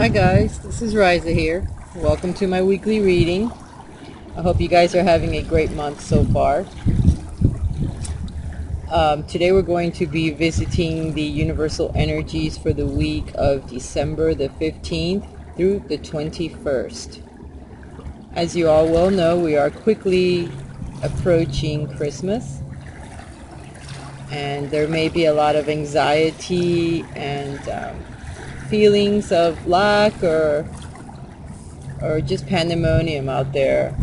Hi guys, this is Raisa here. Welcome to my weekly reading. I hope you guys are having a great month so far. Today we're going to be visiting the universal energies for the week of December the 15th through the 21st. As you all well know, we are quickly approaching Christmas, and there may be a lot of anxiety and feelings of lack or just pandemonium out there.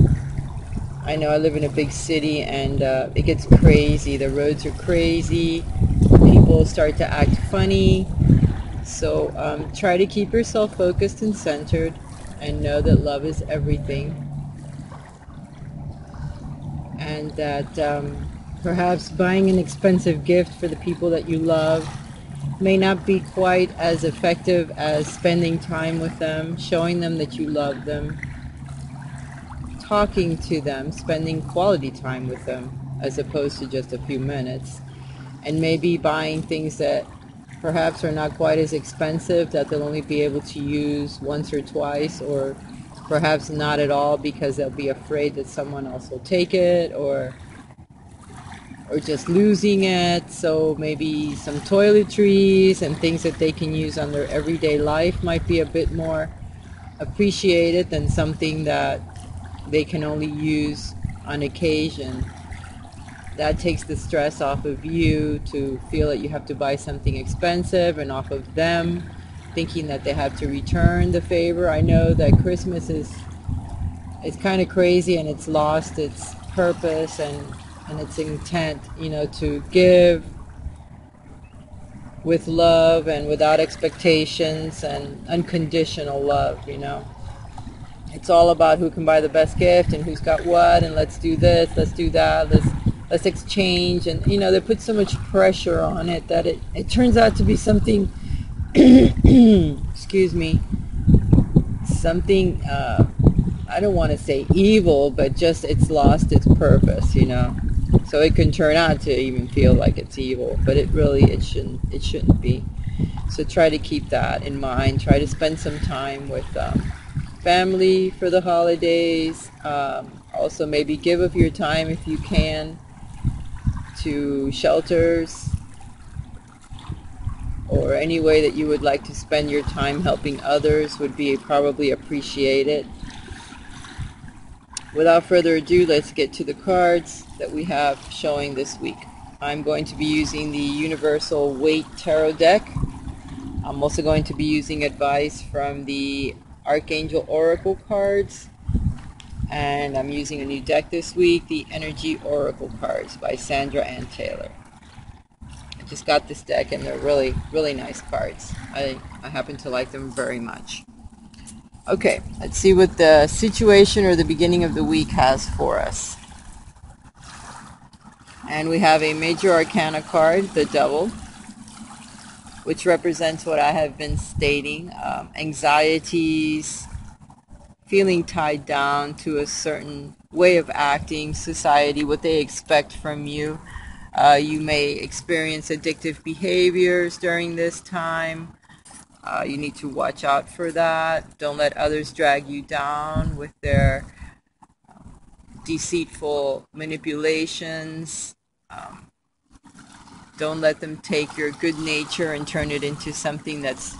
I know I live in a big city, and it gets crazy. The roads are crazy. People start to act funny. So try to keep yourself focused and centered, and know that love is everything. And that perhaps buying an expensive gift for the people that you love may not be quite as effective as spending time with them, showing them that you love them, talking to them, spending quality time with them as opposed to just a few minutes, and maybe buying things that perhaps are not quite as expensive, that they'll only be able to use once or twice, or perhaps not at all because they'll be afraid that someone else will take it, or just losing it. So maybe some toiletries and things that they can use on their everyday life might be a bit more appreciated than something that they can only use on occasion. That takes the stress off of you to feel that you have to buy something expensive, and off of them thinking that they have to return the favor. I know that Christmas is kind of crazy, and it's lost its purpose and its intent, to give with love and without expectations and unconditional love. It's all about who can buy the best gift and who's got what, and let's do this, let's do that, let's exchange. And they put so much pressure on it that it turns out to be something excuse me, something I don't want to say evil, but just it's lost its purpose. So it can turn out to even feel like it's evil, but it shouldn't be. So try to keep that in mind. Try to spend some time with family for the holidays. Also maybe give of your time, if you can, to shelters, or any way that you would like to spend your time helping others would be probably appreciated. Without further ado, let's get to the cards that we have showing this week. I'm going to be using the Universal Weight Tarot deck. I'm also going to be using advice from the Archangel Oracle cards. And I'm using a new deck this week, the Energy Oracle cards by Sandra Ann Taylor. I just got this deck, and they're really, really nice cards. I happen to like them very much. Okay, let's see what the situation or the beginning of the week has for us. And we have a Major Arcana card, the Devil, which represents what I have been stating. Anxieties, feeling tied down to a certain way of acting, society, what they expect from you. You may experience addictive behaviors during this time. You need to watch out for that. Don't let others drag you down with their deceitful manipulations. Don't let them take your good nature and turn it into something that's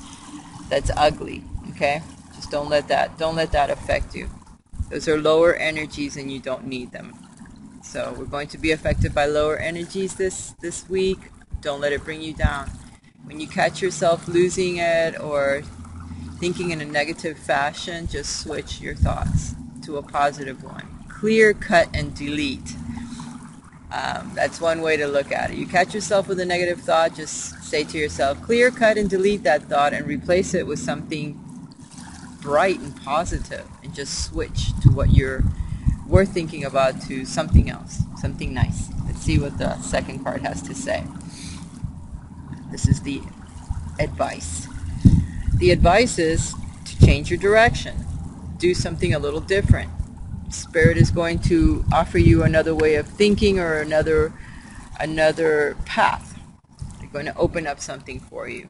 ugly. Okay? Just don't let that affect you. Those are lower energies, and you don't need them. So we're going to be affected by lower energies this week. Don't let it bring you down. When you catch yourself losing it or thinking in a negative fashion, just switch your thoughts to a positive one. Clear, cut, and delete. That's one way to look at it. You catch yourself with a negative thought, just say to yourself, clear, cut, and delete that thought, and replace it with something bright and positive, and just switch to what you're thinking about, to something else, something nice. Let's see what the second card has to say. This is the advice. The advice is to change your direction. Do something a little different. Spirit is going to offer you another way of thinking, or another path. They're going to open up something for you.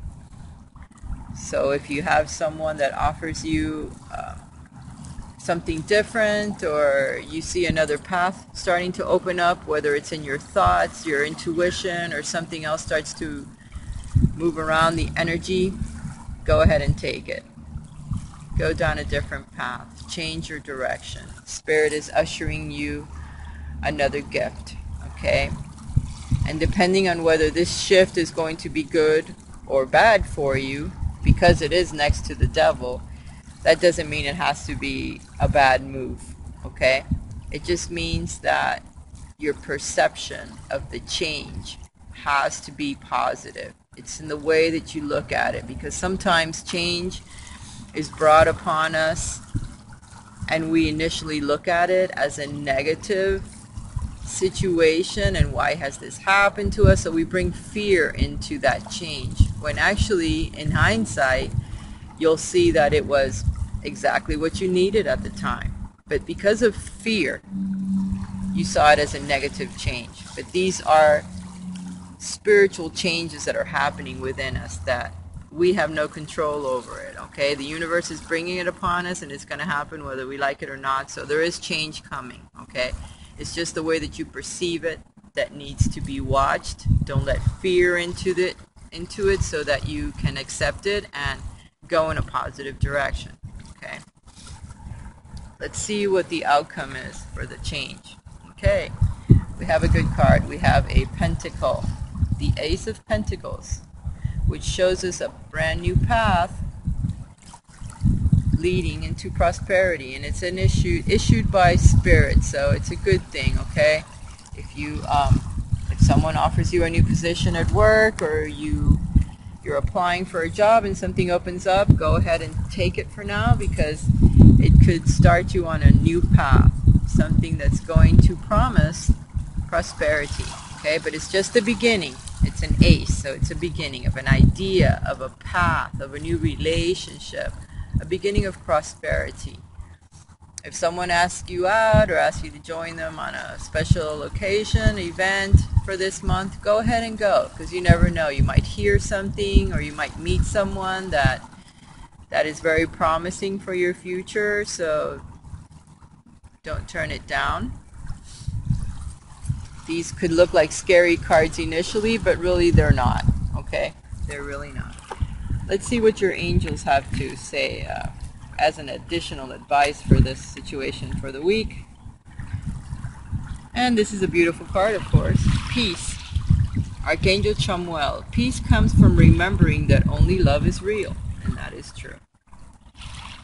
So if you have someone that offers you something different, or you see another path starting to open up, whether it's in your thoughts, your intuition, or something else starts to move around the energy, go ahead and take it. Go down a different path. Change your direction. Spirit is ushering you another gift, okay? And depending on whether this shift is going to be good or bad for you, because it is next to the devil, that doesn't mean it has to be a bad move, okay? It just means that your perception of the change has to be positive. It's in the way that you look at it, because sometimes change is brought upon us and we initially look at it as a negative situation, and why has this happened to us? So we bring fear into that change, when actually in hindsight you'll see that it was exactly what you needed at the time. But because of fear, you saw it as a negative change. But these are spiritual changes that are happening within us that we have no control over it, okay? The universe is bringing it upon us, and it's going to happen whether we like it or not. So there is change coming, okay? It's just the way that you perceive it that needs to be watched. Don't let fear into it so that you can accept it and go in a positive direction, okay? Let's see what the outcome is for the change. Okay, we have a good card. We have a pentacle, the Ace of Pentacles, which shows us a brand new path leading into prosperity, and it's an issued by Spirit, so it's a good thing, okay? If someone offers you a new position at work, or you're applying for a job and something opens up, go ahead and take it for now, because it could start you on a new path, something that's going to promise prosperity, okay? But it's just the beginning. It's an ace, so it's a beginning of an idea, of a path, of a new relationship, a beginning of prosperity. If someone asks you out or asks you to join them on a special occasion, event for this month, go ahead and go, because you never know. You might hear something, or you might meet someone that is very promising for your future, so don't turn it down. These could look like scary cards initially, but really they're not, okay? They're really not. Let's see what your angels have to say as an additional advice for this situation for the week. And this is a beautiful card, of course. Peace. Archangel Chamuel. Peace comes from remembering that only love is real. And that is true.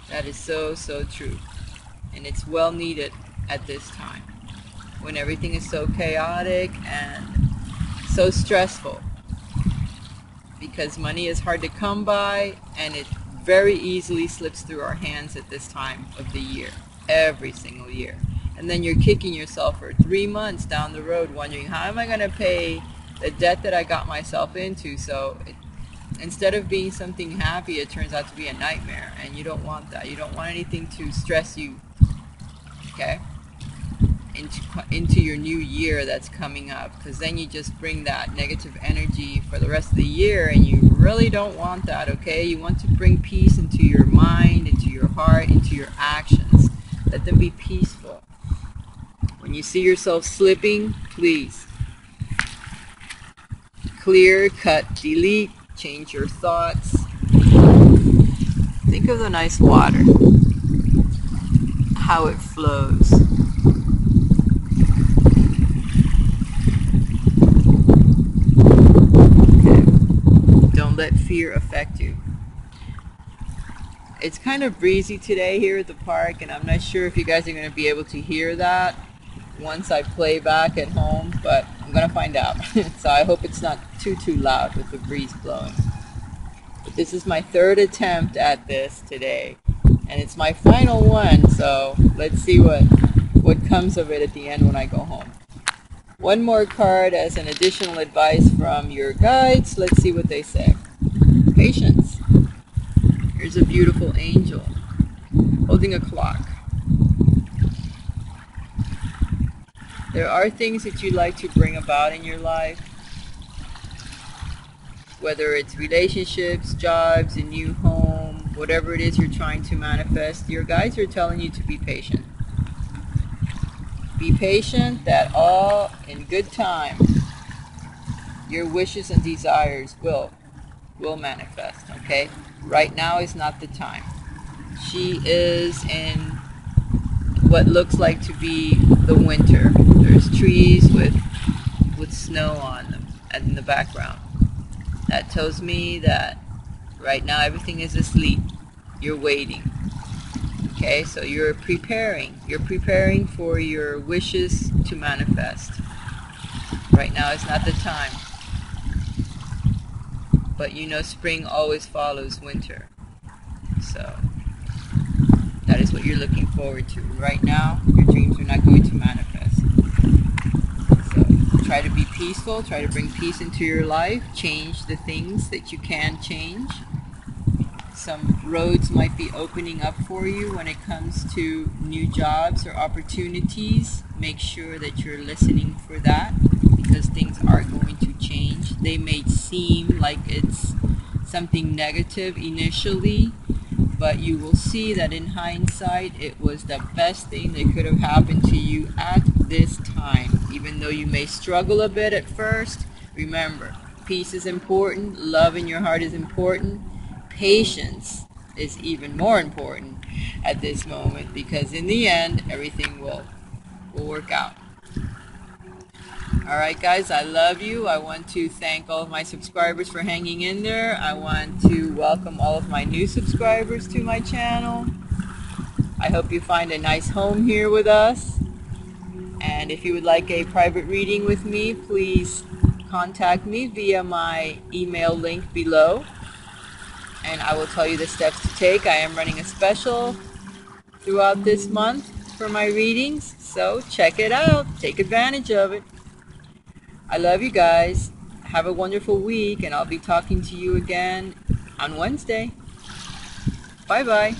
That is so, so true. And it's well needed at this time, when everything is so chaotic and so stressful, because money is hard to come by, and it very easily slips through our hands at this time of the year, every single year. And then you're kicking yourself for 3 months down the road, wondering, how am I going to pay the debt that I got myself into? So instead of being something happy, it turns out to be a nightmare, and you don't want that. You don't want anything to stress you, okay, into your new year that's coming up, because then you just bring that negative energy for the rest of the year, and you really don't want that, okay? You want to bring peace into your mind, into your heart, into your actions. Let them be peaceful. When you see yourself slipping, please clear, cut, delete, change your thoughts. Think of the nice water, how it flows. Don't let fear affect you. It's kind of breezy today here at the park, and I'm not sure if you guys are going to be able to hear that once I play back at home, but I'm going to find out. So I hope it's not too loud with the breeze blowing. But this is my third attempt at this today, and it's my final one, so let's see what comes of it at the end when I go home. One more card as an additional advice from your guides. Let's see what they say. Patience. Here's a beautiful angel holding a clock. There are things that you'd like to bring about in your life, whether it's relationships, jobs, a new home, whatever it is you're trying to manifest, your guides are telling you to be patient. Be patient, that all in good time, your wishes and desires will manifest, okay? Right now is not the time. She is in what looks like to be the winter. There's trees with snow on them and in the background. That tells me that right now everything is asleep. You're waiting. Okay, so you're preparing. You're preparing for your wishes to manifest. Right now is not the time. But you know spring always follows winter. So that is what you're looking forward to. Right now, your dreams are not going to manifest. So try to be peaceful. Try to bring peace into your life. Change the things that you can change. Some roads might be opening up for you when it comes to new jobs or opportunities. Make sure that you're listening for that, because things are going to change. They may seem like it's something negative initially, but you will see that in hindsight it was the best thing that could have happened to you at this time. Even though you may struggle a bit at first, remember, peace is important, love in your heart is important, patience is even more important at this moment, because in the end everything will work out. Alright guys, I love you. I want to thank all of my subscribers for hanging in there. I want to welcome all of my new subscribers to my channel. I hope you find a nice home here with us. And if you would like a private reading with me, please contact me via my email link below, and I will tell you the steps to take. I am running a special throughout this month for my readings, so check it out. Take advantage of it. I love you guys. Have a wonderful week, and I'll be talking to you again on Wednesday. Bye-bye.